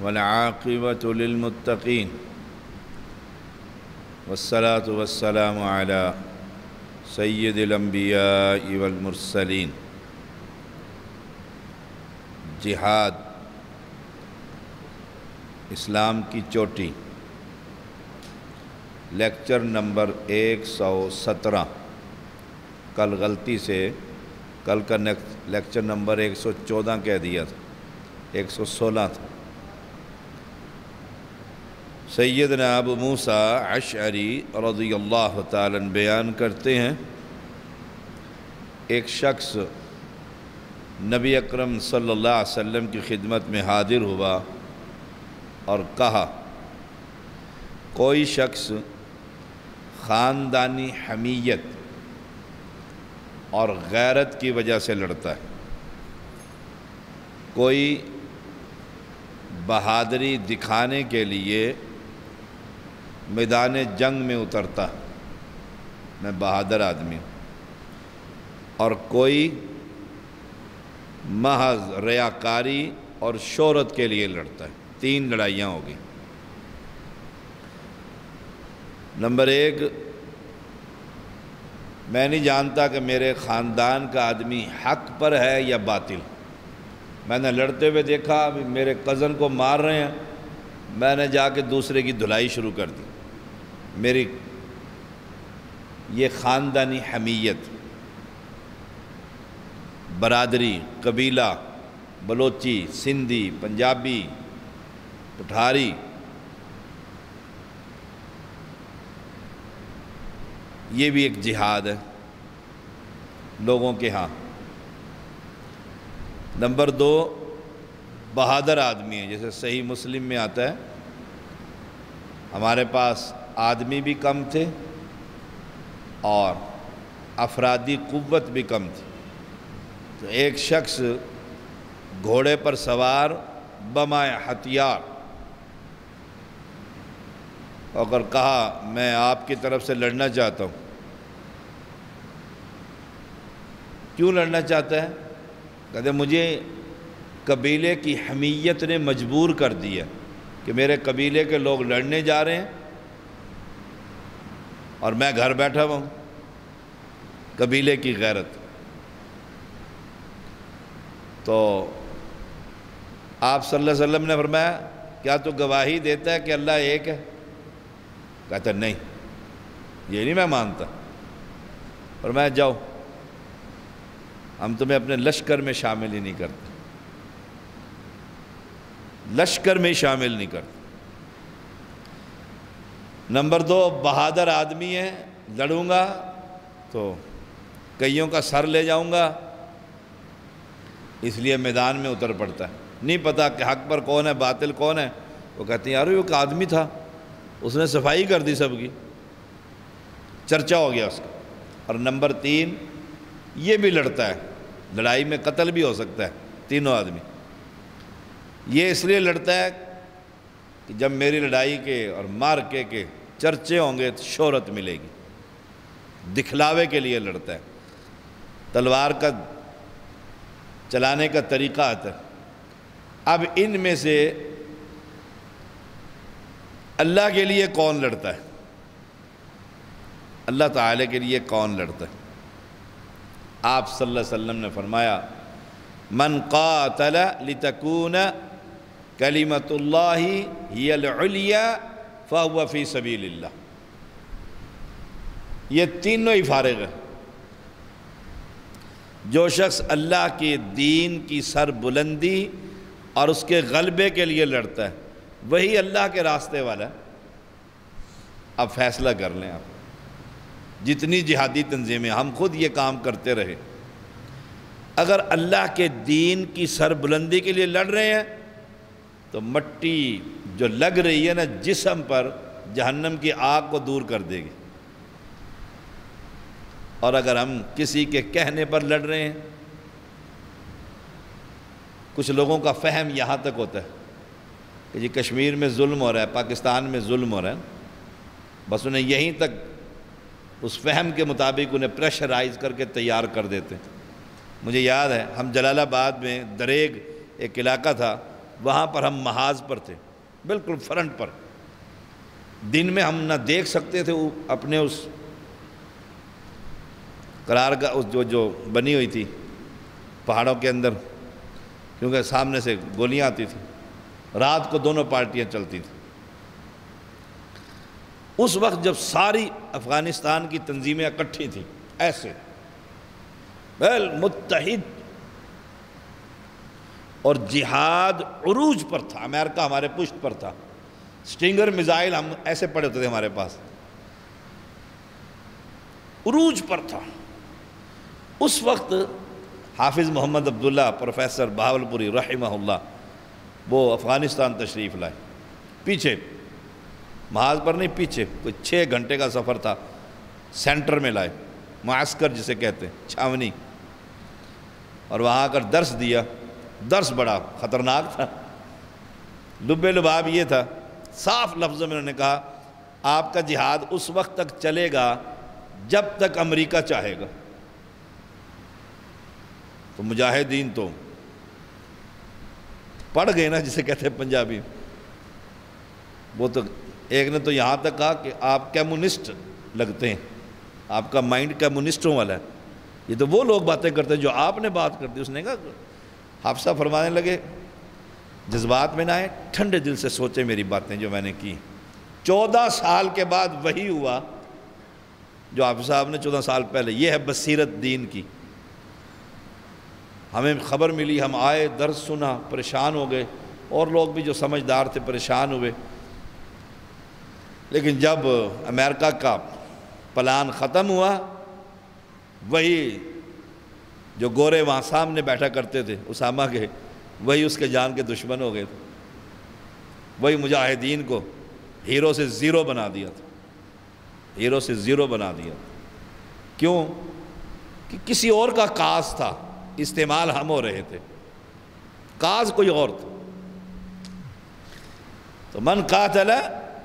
والعاقبة للمتقين والصلاة والسلام على سید الانبیاء والمرسلین۔ جہاد اسلام کی چوٹی، لیکچر نمبر 117۔ کل غلطی سے کل کا لیکچر نمبر 114 کہہ دیا تھا، 116 تھا۔ سیدنا ابو موسیٰ اشعری رضی اللہ تعالیٰ عنہ بیان کرتے ہیں، ایک شخص نبی اکرم صلی اللہ علیہ وسلم کی خدمت میں حاضر ہوا اور کہا، کوئی شخص خاندانی حمیت اور غیرت کی وجہ سے لڑتا ہے، کوئی بہادری دکھانے کے لیے میدان جنگ میں اترتا، میں بہادر آدمی ہوں، اور کوئی محض ریاکاری اور شہرت کے لیے لڑتا ہے۔ 3 لڑائیاں ہو گئی۔ نمبر 1، میں نہیں جانتا کہ میرے خاندان کا آدمی حق پر ہے یا باطل۔ میں نے لڑتے ہوئے دیکھا، میرے کزن کو مار رہے ہیں، میں نے جا کے دوسرے کی دھلائی شروع کر دی۔ میری یہ خاندانی حمیت، برادری، قبیلہ، بلوچی، سندھی، پنجابی، پٹھاری، یہ بھی ایک جہاد ہے لوگوں کے ہاں۔ نمبر 2، بہادر آدمی ہے، جیسے صحیح مسلم میں آتا ہے، ہمارے پاس آدمی بھی کم تھے اور افرادی قوت بھی کم تھی، تو ایک شخص گھوڑے پر سوار بمائے ہتھیار اور کہا، میں آپ کی طرف سے لڑنا چاہتا ہوں۔ کیوں لڑنا چاہتا ہے؟ کہتے مجھے قبیلے کی حمیت نے مجبور کر دیا کہ میرے قبیلے کے لوگ لڑنے جا رہے ہیں اور میں گھر بیٹھا ہوا ہوں۔ قبیلے کی غیرت۔ تو آپ صلی اللہ علیہ وسلم نے فرمایا، کیا تو گواہی دیتا ہے کہ اللہ ایک ہے؟ کہتا نہیں، یہ نہیں میں مانتا۔ فرمایا جاؤ، ہم تمہیں اپنے لشکر میں شامل ہی نہیں کرتے، لشکر میں شامل نہیں کرتے۔ نمبر 2، بہادر آدمی ہے، لڑوں گا تو کئیوں کا سر لے جاؤں گا، اس لیے میدان میں اتر پڑتا ہے۔ نہیں پتہ کہ حق پر کون ہے باطل کون ہے، وہ کہتے ہیں یار وہ ایک آدمی تھا، اس نے صفائی کر دی سب کی، چرچا ہو گیا اس کا۔ اور نمبر 3، یہ بھی لڑتا ہے، لڑائی میں قتل بھی ہو سکتا ہے، تینوں آدمی۔ یہ اس لیے لڑتا ہے کہ جب میری لڑائی کے اور مارکے کے چرچے ہوں گے تو شہرت ملے گی، دکھلاوے کے لیے لڑتا ہے۔ تلوار کا چلانے کا طریقہ آتا ہے۔ اب ان میں سے اللہ کے لیے کون لڑتا ہے؟ اللہ تعالی کے لیے کون لڑتا ہے؟ آپ صلی اللہ علیہ وسلم نے فرمایا، من قاتل لتکون کلمۃ اللہ ہی العلیٰ فہو فی سبیل اللہ۔ یہ تینوں ہی فارغ ہے۔ جو شخص اللہ کے دین کی سر بلندی اور اس کے غلبے کے لیے لڑتا ہے، وہی اللہ کے راستے والا ہے۔ اب فیصلہ کر لیں آپ، جتنی جہادی تنظیمیں، ہم خود یہ کام کرتے رہے، اگر اللہ کے دین کی سر بلندی کے لیے لڑ رہے ہیں تو مٹی جو لگ رہی ہے نا جسم پر، جہنم کی آگ کو دور کر دے گی۔ اور اگر ہم کسی کے کہنے پر لڑ رہے ہیں، کچھ لوگوں کا فہم یہاں تک ہوتا ہے کہ جی کشمیر میں ظلم ہو رہا ہے، پاکستان میں ظلم ہو رہا ہے، بس انہیں یہیں تک اس فہم کے مطابق انہیں پریشرائز کر کے تیار کر دیتے ہیں۔ مجھے یاد ہے ہم جلال آباد میں دریگ ایک علاقہ تھا، وہاں پر ہم محاذ پر تھے، بالکل فرنٹ پر۔ دن میں ہم نہ دیکھ سکتے تھے اپنے اس قرارگاہ جو بنی ہوئی تھی پہاڑوں کے اندر، کیونکہ سامنے سے گولیاں آتی تھیں، رات کو دونوں پارٹیاں چلتی تھیں۔ اس وقت جب ساری افغانستان کی تنظیمیں اکٹھی تھیں ایسے متحد، اور جہاد عروج پر تھا، امریکہ ہمارے پشت پر تھا، سٹنگر میزائل ہم ایسے پڑے ہوتے تھے ہمارے پاس، عروج پر تھا۔ اس وقت حافظ محمد عبداللہ پروفیسر بہاولپوری رحمہ اللہ وہ افغانستان تشریف لائے، پیچھے محاذ پر نہیں، پیچھے کوئی 6 گھنٹے کا سفر تھا، سینٹر میں لائے، معسکر جسے کہتے ہیں، چھاونی، اور وہاں آ کر درس دیا۔ درس بڑا خطرناک تھا، لب لباب یہ تھا، صاف لفظوں میں انہوں نے کہا آپ کا جہاد اس وقت تک چلے گا جب تک امریکہ چاہے گا۔ تو مجاہدین تو پڑھ گئے نا، جسے کہتے ہیں پنجابی، وہ تو ایک نے تو یہاں تک کہا کہ آپ کمیونسٹ لگتے ہیں، آپ کا مائنڈ کمیونسٹوں والا ہے، یہ تو وہ لوگ باتیں کرتے ہیں جو آپ نے بات کر دی۔ اس نے کہا، حافظہ فرمانے لگے جذبات میں نہ آئے، ٹھنڈے دل سے سوچے میری باتیں جو میں نے کی۔ 14 سال کے بعد وہی ہوا جو حافظ صاحب نے 14 سال پہلے، یہ ہے بصیرت دین کی۔ ہمیں خبر ملی، ہم آئے، درس سنا، پریشان ہو گئے، اور لوگ بھی جو سمجھدار تھے پریشان ہوئے۔ لیکن جب امریکہ کا پلان ختم ہوا، وہی جو گورے وہاں سامنے بیٹھا کرتے تھے اسامہ کے، وہی اس کے جان کے دشمن ہو گئے تھے، وہی مجاہدین کو ہیرو سے زیرو بنا دیا تھا، ہیرو سے زیرو بنا دیا۔ کیوں؟ کہ کسی اور کا کاز تھا، استعمال ہم ہو رہے تھے، کاز کوئی اور تھا۔ تو من قاتل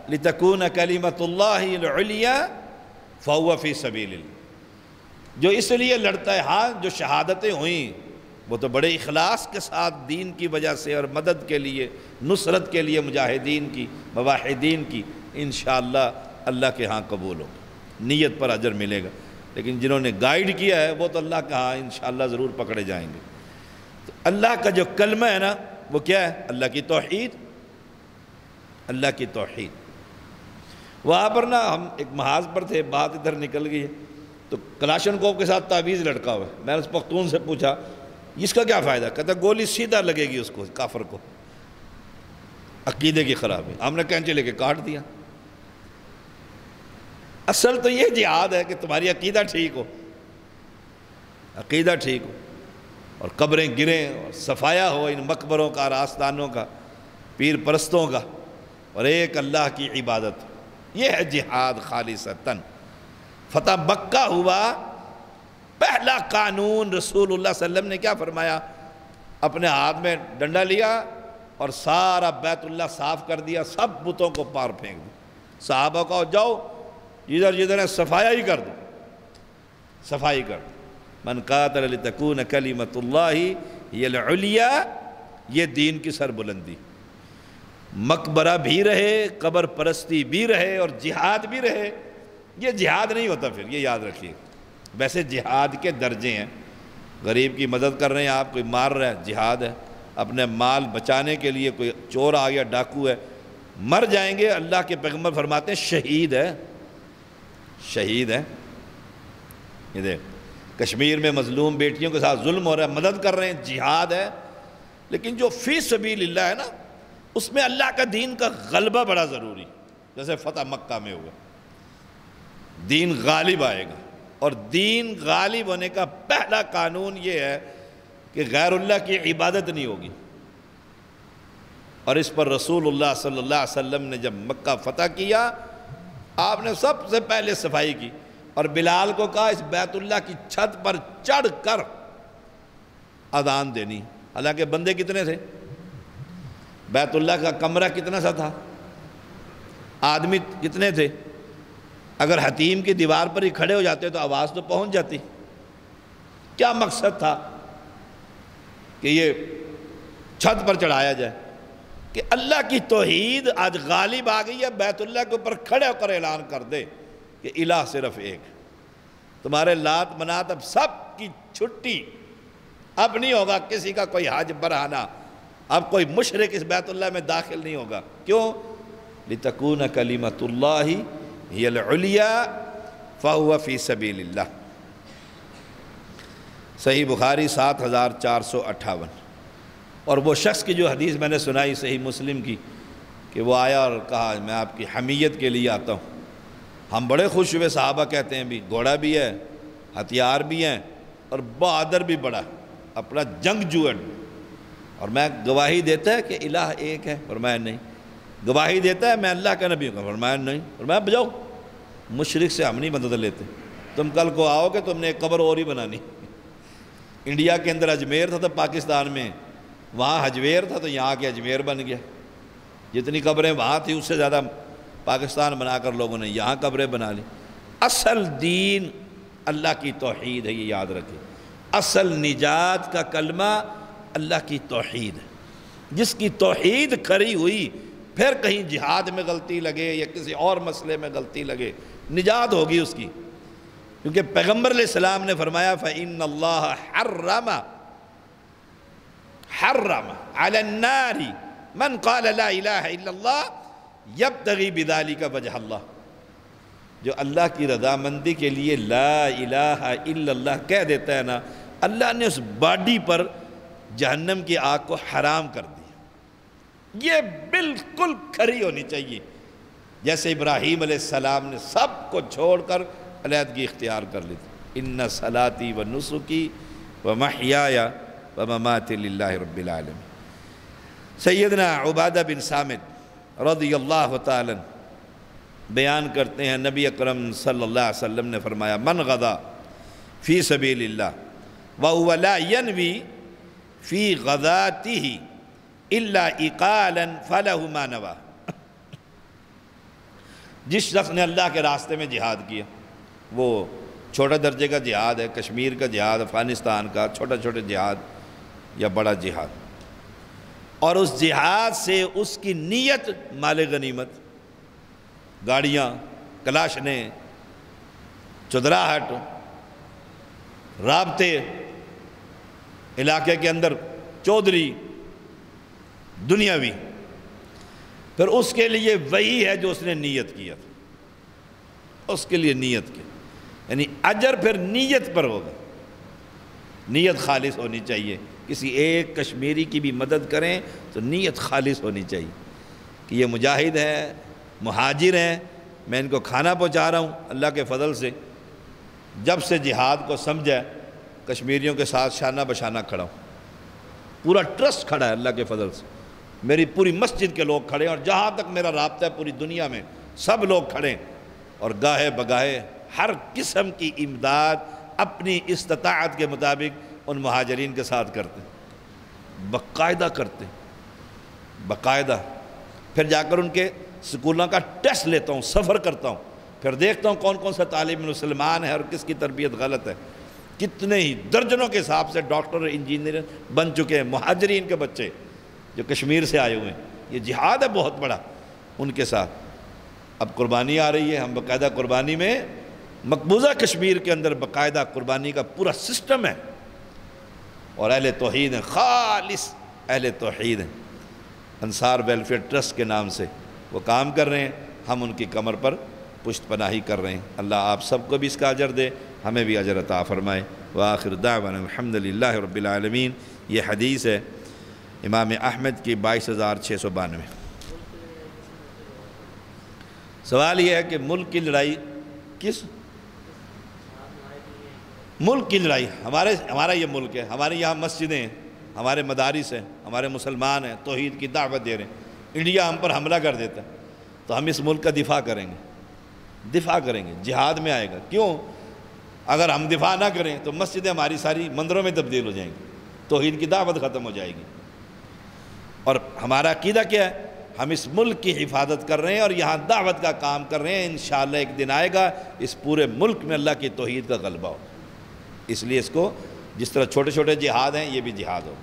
لتکون کلمۃ اللہ العلیٰ فہو فی سبیل اللہ، جو اس لیے لڑتا ہے، ہاں جو شہادتیں ہوئیں وہ تو بڑے اخلاص کے ساتھ دین کی وجہ سے اور مدد کے لیے، نصرت کے لیے مجاہدین کی، مواحدین کی، انشاءاللہ اللہ کے ہاں قبول ہوگا، نیت پر اجر ملے گا۔ لیکن جنہوں نے گائیڈ کیا ہے وہ تو اللہ کا ہاں انشاءاللہ ضرور پکڑے جائیں گے۔ تو اللہ کا جو کلمہ ہے نا، وہ کیا ہے؟ اللہ کی توحید، اللہ کی توحید۔ وہاں پر نا ہم ایک محاذ پر تھے، بات ادھر نکل گئی، تو کلاشنکوف کے ساتھ تعویذ لٹکا ہوا ہے۔ میں نے اس پختون سے پوچھا اس کا کیا فائدہ؟ کہتا گولی سیدھا لگے گی اس کو، کافر کو، عقیدے کی خرابی۔ ہم نے کینچے لے کے کاٹ دیا۔ اصل تو یہ جہاد ہے کہ تمہاری عقیدہ ٹھیک ہو، عقیدہ ٹھیک ہو، اور قبریں گریں اور صفایا ہو ان مقبروں کا، راستانوں کا، پیر پرستوں کا، اور ایک اللہ کی عبادت۔ یہ ہے جہاد خالصتاً۔ فتح مکہ ہوا، پہلا قانون رسول اللہ صلی اللہ علیہ وسلم نے کیا فرمایا؟ اپنے ہاتھ میں ڈنڈا لیا اور سارا بیت اللہ صاف کر دیا، سب بتوں کو پار پھینک دیا۔ صحابہ کو جاؤ جدھر جدھر ہے صفایا ہی کر دو، صفائی کر دو۔ من قاتل لتکون کلمۃ اللہ ہی العلیٰ، یہ دین کی سربلندی۔ مقبرہ بھی رہے، قبر پرستی بھی رہے، اور جہاد بھی رہے۔ یہ جہاد نہیں ہوتا پھر، یہ یاد رکھیے۔ ویسے جہاد کے درجے ہیں، غریب کی مدد کر رہے ہیں آپ، کوئی مار رہا ہے، جہاد ہے۔ اپنے مال بچانے کے لیے کوئی چور آ گیا، ڈاکو ہے، مر جائیں گے، اللہ کے پیغمبر فرماتے ہیں شہید ہے، شہید ہے۔ یہ دیکھ، کشمیر میں مظلوم بیٹیوں کے ساتھ ظلم ہو رہا ہے، مدد کر رہے ہیں، جہاد ہے۔ لیکن جو فی سبیل اللہ ہے نا، اس میں اللہ کا دین کا غلبہ بڑا ضروری، جیسے فتح مکہ میں ہوا، دین غالب آئے گا۔ اور دین غالب ہونے کا پہلا قانون یہ ہے کہ غیر اللہ کی عبادت نہیں ہوگی۔ اور اس پر رسول اللہ صلی اللہ علیہ وسلم نے جب مکہ فتح کیا، آپ نے سب سے پہلے صفائی کی، اور بلال کو کہا اس بیت اللہ کی چھت پر چڑھ کر اذان دینی۔ حالانکہ بندے کتنے تھے؟ بیت اللہ کا کمرہ کتنا سا تھا؟ آدمی کتنے تھے؟ اگر حتیم کی دیوار پر ہی کھڑے ہو جاتے تو آواز تو پہنچ جاتی۔ کیا مقصد تھا کہ یہ چھت پر چڑھایا جائے؟ کہ اللہ کی توحید آج غالب آ گئی ہے، بیت اللہ کے اوپر کھڑے ہو کر اعلان کر دے کہ الہ صرف ایک ہے۔ تمہارے لات منات اب سب کی چھٹی، اب نہیں ہوگا کسی کا کوئی حج برہانہ، اب کوئی مشرک اس بیت اللہ میں داخل نہیں ہوگا۔ کیوں؟ لِتَكُونَ كَلِمَةُ اللَّهِ هِيَ الْعُلْيَا فَهُوَ فِي سَبِيلِ اللَّهِ۔ صحیح بخاری 7458۔ اور وہ شخص کی جو حدیث میں نے سنائی صحیح مسلم کی، کہ وہ آیا اور کہا میں آپ کی حمیت کے لیے آتا ہوں۔ ہم بڑے خوش ہوئے، صحابہ کہتے ہیں بھی گھوڑا بھی ہے، ہتھیار بھی ہیں، اور بہادر بھی بڑا، اپنا جنگجو ہے، اور میں گواہی دیتا ہے کہ الہ ایک ہے؟ فرمایا نہیں۔ گواہی دیتا ہے میں اللہ کا نبی ہوں؟ فرمایا نہیں۔ فرمایا بجاؤ، مشرک سے ہم نہیں مدد لیتے، تم کل کو آؤ گے تم نے ایک قبر اور ہی بنانی۔ انڈیا کے اندر اجمیر تھا تو پاکستان میں، وہاں حجویر تھا تو یہاں کے اجمیر بن گیا۔ جتنی قبریں وہاں تھی اس سے زیادہ پاکستان بنا کر لوگوں نے یہاں قبریں بنا لی۔ اصل دین اللہ کی توحید ہے، یہ یاد رکھیں۔ اصل نجات کا کلمہ اللہ کی توحید ہے۔ جس کی توحید کھری ہوئی، پھر کہیں جہاد میں غلطی لگے یا کسی اور مسئلے میں غلطی لگے، نجات ہوگی اس کی۔ کیونکہ پیغمبر علیہ السلام نے فرمایا فَإِنَّ اللَّهَ حَرَّمَ عَلَى النَّارِ مَنْ قَالَ لَا إِلَهَ إِلَّا اللَّهِ يَبْتَغِي بِذَلِكَ وَجْهَ اللَّهِ۔ جو اللہ کی رضامندی کے لیے لا الہ الا اللہ کہہ دیتا ہے نا، اللہ نے اس باڈی پر جہنم کی آگ کو حرام کر دیا۔ یہ بالکل کھری ہونی چاہیے، جیسے ابراہیم علیہ السلام نے سب کو چھوڑ کر علیحدگی اختیار کر لی تھی۔ ان صلاتی و نسکی و محیایا و مماتی للہ رب العالمین۔ سیدنا عبادہ بن صامت رضی اللہ تعالی بیان کرتے ہیں، نبی اکرم صلی اللہ علیہ وسلم نے فرمایا من غدا فی سبیل اللہ وہو لا ینوی فی غداتہ الا اقالا فلہ ما نوا۔ جس شخص نے اللہ کے راستے میں جہاد کیا، وہ چھوٹا درجے کا جہاد ہے، کشمیر کا جہاد، افغانستان کا چھوٹا چھوٹا جہاد یا بڑا جہاد، اور اس جہاد سے اس کی نیت مال غنیمت، گاڑیاں، کلاشنیں، چدراہٹ، رابطے، علاقے کے اندر چودھری، دنیاوی، پھر اس کے لیے وہی ہے جو اس نے نیت کیا تھا، اس کے لیے نیت کی، یعنی اجر پھر نیت پر ہوگا۔ نیت خالص ہونی چاہیے۔ کسی ایک کشمیری کی بھی مدد کریں تو نیت خالص ہونی چاہیے کہ یہ مجاہد ہیں، مہاجر ہیں، میں ان کو کھانا پہنچا رہا ہوں اللہ کے فضل سے۔ جب سے جہاد کو سمجھا، کشمیریوں کے ساتھ شانہ بشانہ کھڑا ہوں، پورا ٹرسٹ کھڑا ہے اللہ کے فضل سے، میری پوری مسجد کے لوگ کھڑے ہیں، اور جہاں تک میرا رابطہ ہے پوری دنیا میں سب لوگ کھڑے ہیں، اور گاہے بگاہے ہر قسم کی امداد اپنی استطاعت کے مطابق ان مہاجرین کے ساتھ کرتے ہیں، باقاعدہ کرتے ہیں، باقاعدہ۔ پھر جا کر ان کے سکولوں کا ٹیسٹ لیتا ہوں، سفر کرتا ہوں، پھر دیکھتا ہوں کون کون سا طالب مسلمان ہے اور کس کی تربیت غلط ہے۔ کتنے ہی درجنوں کے حساب سے ڈاکٹر انجینئر بن چکے ہیں مہاجرین کے بچے جو کشمیر سے آئے ہوئے ہیں۔ یہ جہاد ہے بہت بڑا ان کے ساتھ۔ اب قربانی آ رہی ہے، ہم باقاعدہ قربانی میں، مقبوضہ کشمیر کے اندر باقاعدہ قربانی کا پورا سسٹم ہے، اور اہل توحید ہیں، خالص اہل توحید ہیں، انصار ویلفیئر ٹرسٹ کے نام سے وہ کام کر رہے ہیں، ہم ان کی کمر پر پشت پناہی کر رہے ہیں۔ اللہ آپ سب کو بھی اس کا اجر دے، ہمیں بھی اجر عطا فرمائے۔ وآخر دعوانا الحمدللہ رب العالمین۔ یہ حدیث ہے امام احمد کی 22,692۔ سوال یہ ہے کہ ملک کی لڑائی کس ملک کی لڑائی؟ ہمارا یہ ملک ہے، ہمارے یہاں مسجدیں ہیں، ہمارے مدارس ہیں، ہمارے مسلمان ہیں، توحید کی دعوت دے رہے ہیں۔ انڈیا ہم پر حملہ کر دیتا ہے تو ہم اس ملک کا دفاع کریں گے، جہاد میں آئے گا۔ کیوں؟ اگر ہم دفاع نہ کریں تو مسجدیں ہماری ساری مندروں میں تبدیل ہو جائیں گی، توحید کی دعوت ختم ہو جائے گی۔ اور ہمارا عقیدہ کیا ہے؟ ہم اس ملک کی حفاظت کر رہے ہیں اور یہاں دعوت کا کام کر رہے ہیں۔ انشاءاللہ ایک دن آئے گا اس پورے ملک میں اللہ کی توحید کا غلبہ ہو، اس لیے اس کو جس طرح چھوٹے چھوٹے جہاد ہیں یہ بھی جہاد ہو۔